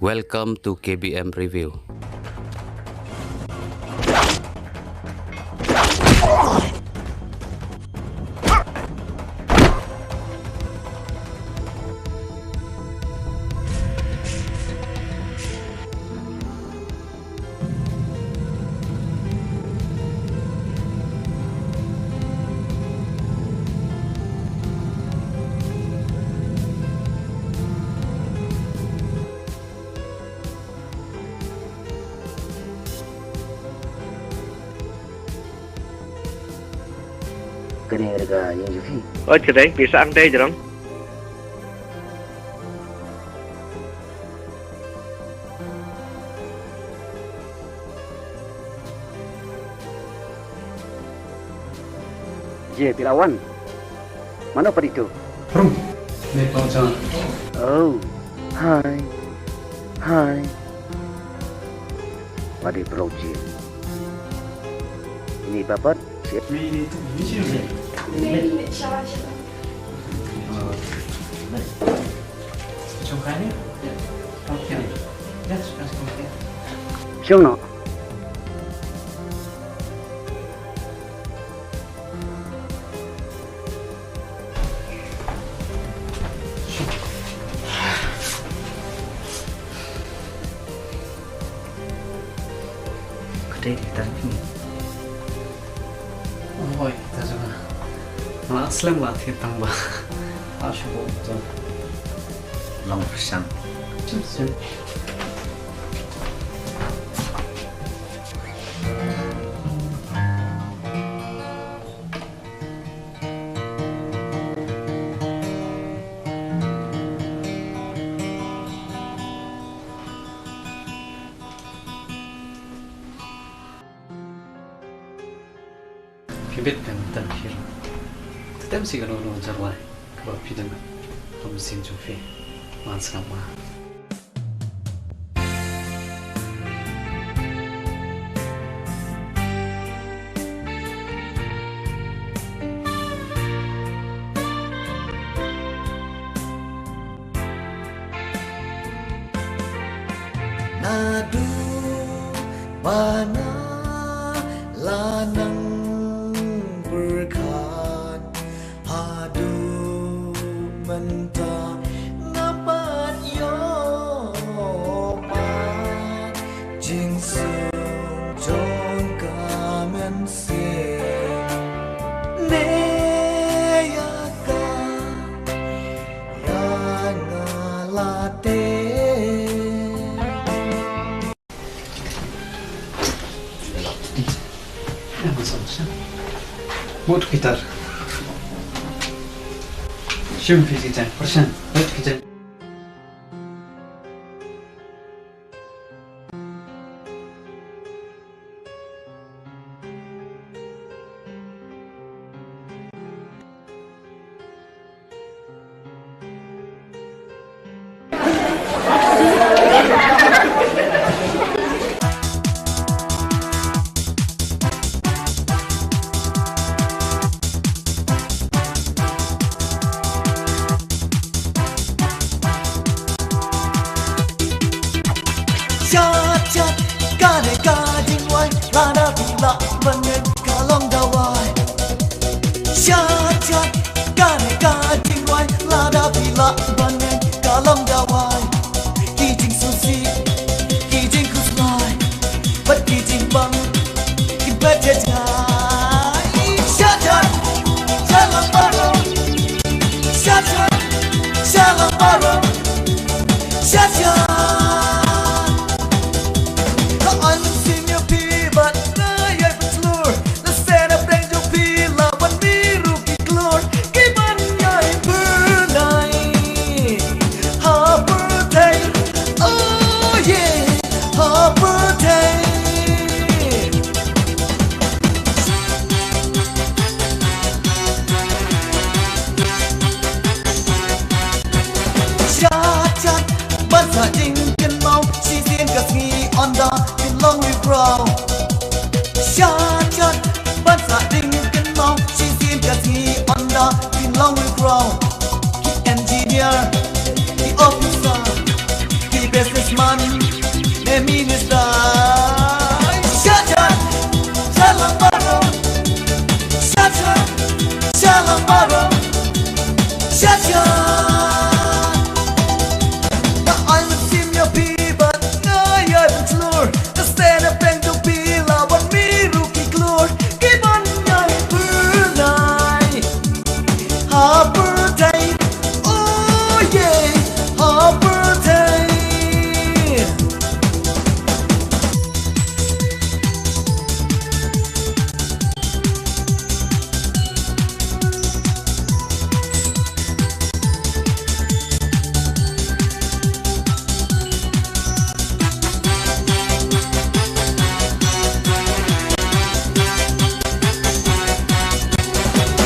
Welcome to KBM Review. Kena harga yang Yufi. Oh, kedai bisa angkai jerong. Je, Pilawan. Mana pada itu? Ni Pancang. Oh, hai. Hai. Pada Broji. Ini bapak. Siap. Mili tu, mili tu. Cukai ni? Okey. Dah suka sekali. Siang nak? Kedai kita ni. Oh, kita juga. Nak Islam lah kita tambah. Asyik tu. Long persen. Cuma. Pibit kan terakhir. Tetap sih kalau orang jarwai kalau pidana, kamu sin jufi, mans nama. Nadu mana lanang berkat hadu mentah ngapat yo pat jing sung jong kamen se ne ya ka ya ngalate. Mood gitar. Shim fizikan, persen, mood gitar. Chat kane kajing wai lada bila bangen kalong dawai. Chat kane kajing wai lada bila bangen kalong dawai. Kijing susi, kijing kusmai, but kijing bang, kibaca jai. Chat jalan baru, chat jalan baru, chat. Long we grow. Shot, but I think you can mount. She's in the sea on the long we grow. The engineer, the officer, the businessman. man ne minister Shatan Shalam Baro Shatan Shalam Baro Shatan Now I'm a team your people Ngay ơi bằng slur The stand up and to be là bọn mi rookie glur Cái bọn nhảy bữa này Harper Day Oh yeah Harper Day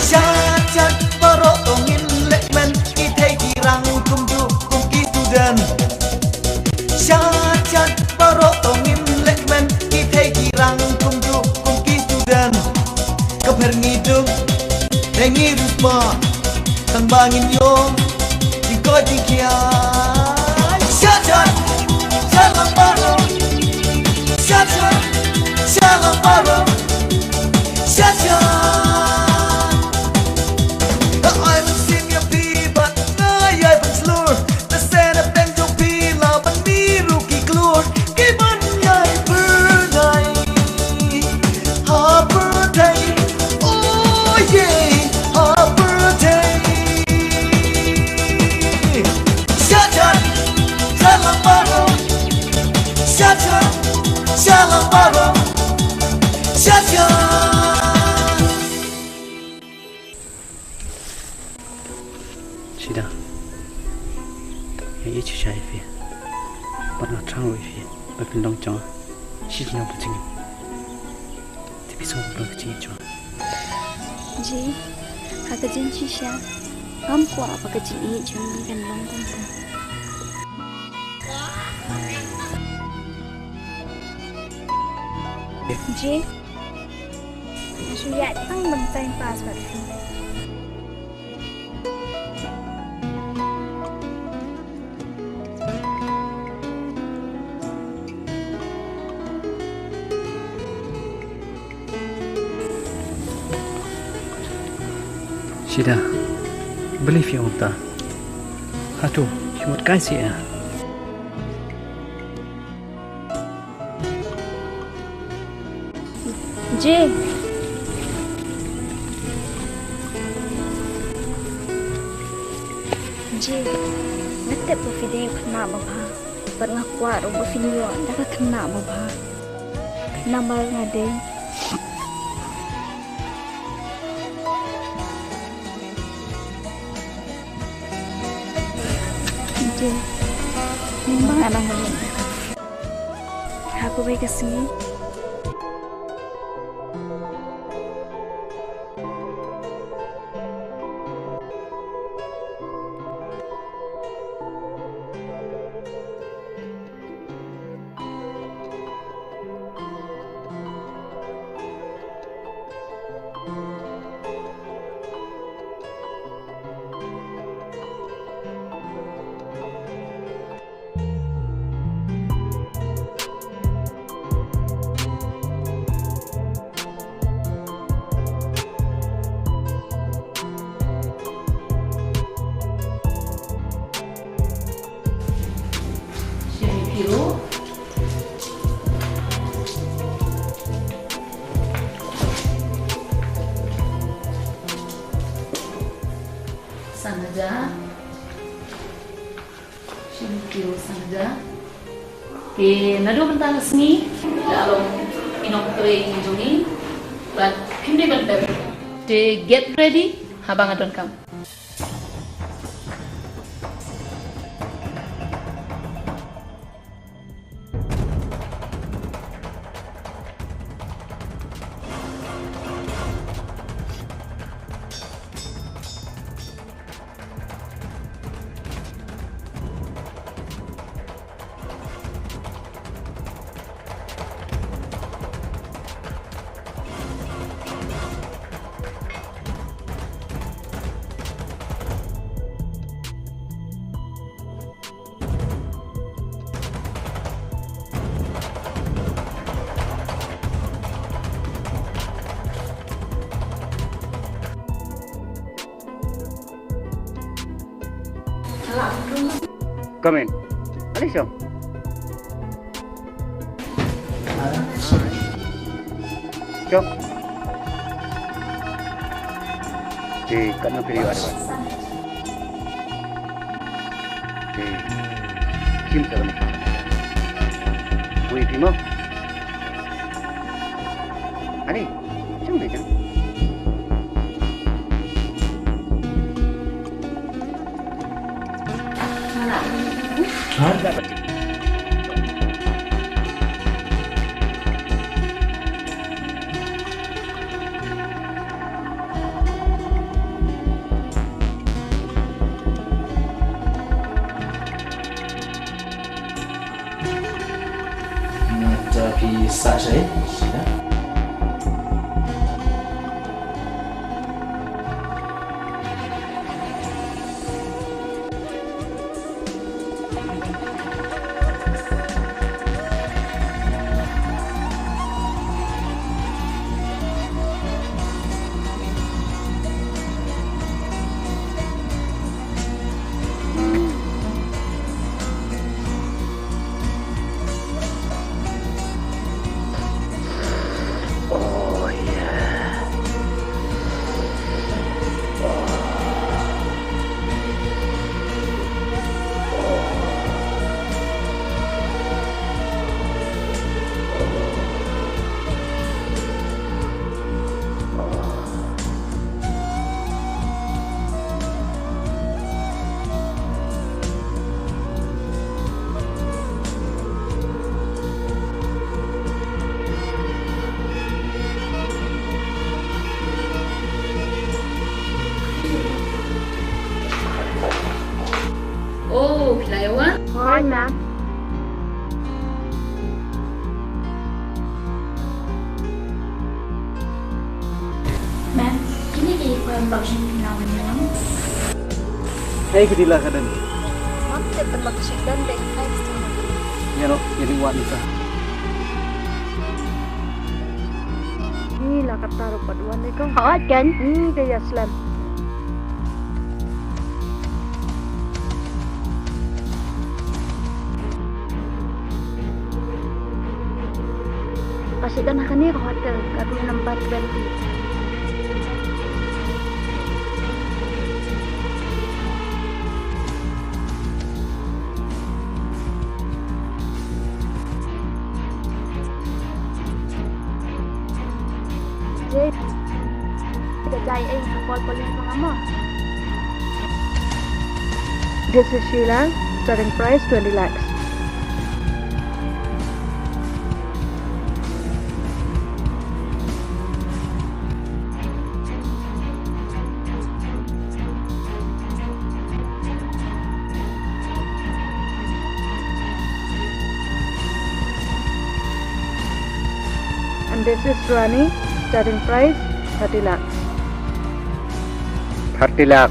Shatan Baro tongin lekmen Kitay kirang kumdu kum kitudan Shatan Baro tongin lekmen Kitay kirang kumdu kum kitudan Kapher ngidung Dengi rusma Tang bangin yung Dikoy dikian Shatan Shalam Baro Shatan Shalam Baro Shatan I'm a senior people, ngay ai bằng slur Ta xe đập đen trong pi là bánh mi rookie glur Cái bánh nhảy bữa này Harper Day Oh yeah Harper Day Shatan Shalam Baro Shatan Shalam Baro Shatan是的，也一起下一遍，把那唱一遍，把分当讲，西进不进，这边从不能进去。 Ji, kakak janji siya. Kampu apa kecil ini cuma kan long kampu. Ji, suya tang bentang pas berfi. Sida, believe you ta. Hatu, himut kai sia. Ji. Ji, natap po video kena bapa. Berngakwa ro video anda kena bapa. Nama ngade. Ji, memang ada ngade. Aku baik kesini. biru. Sanaja. Sini biru sanaja. Oke, nado bentar sini dalam minum kering juni. But hindi bentar. To get ready, habang adon kam. Come in. Alicia. Chop. Kat mana period ada? Kim seven. Wait, Timo. Ani, cuma dia. Tapi saja, sudah. Oh, Layawan. Hi, ma'am. Ma'am, ini di production namanya. Hey, kedilah kadan. Ma'am, di production dan breakfast. Ya no, jadi wanita. Ini lah kata rupa dua ni kau. Hawat kan? Dia Islam. Kasi dan akan ni hotel kadu nampak 20. Jadi, kita jaya kapal polis mengama. This is Sheila. Starting price 20 lakhs. And this is Rani, starting price 30 lakhs. 30 lakh.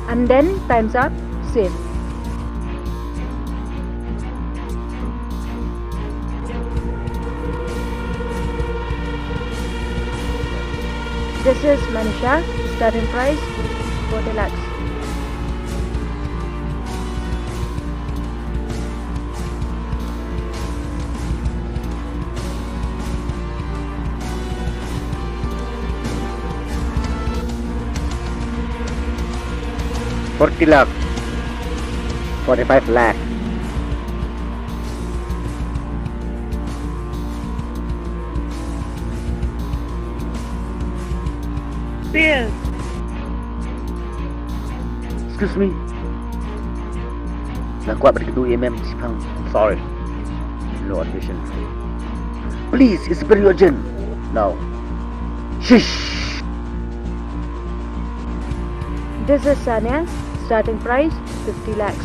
And then time's up, save. This is Manisha, starting price 40 lakhs. $40 lakh. 45 lakh. Excuse me. Nak kuat begitu MM Sipang. I'm sorry. No admission. Please, it's very urgent. Now. Shish. This is Sanya, starting price 50 lakhs.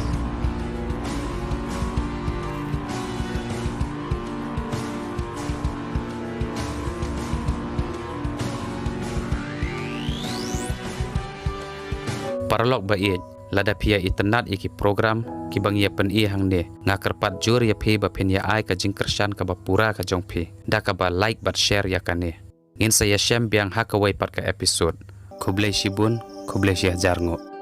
paralok ba i lada pia itnat iki program ki bang ya pen i hang ne nga kerpat jur ya phi ba phen ya ai ka jingkersan ka ba pura ka jong phi da ka ba like bat share ya ka ne ngin saya shem biang ha ka wai pat ka episode khublei shibun khublei shi hajar ngo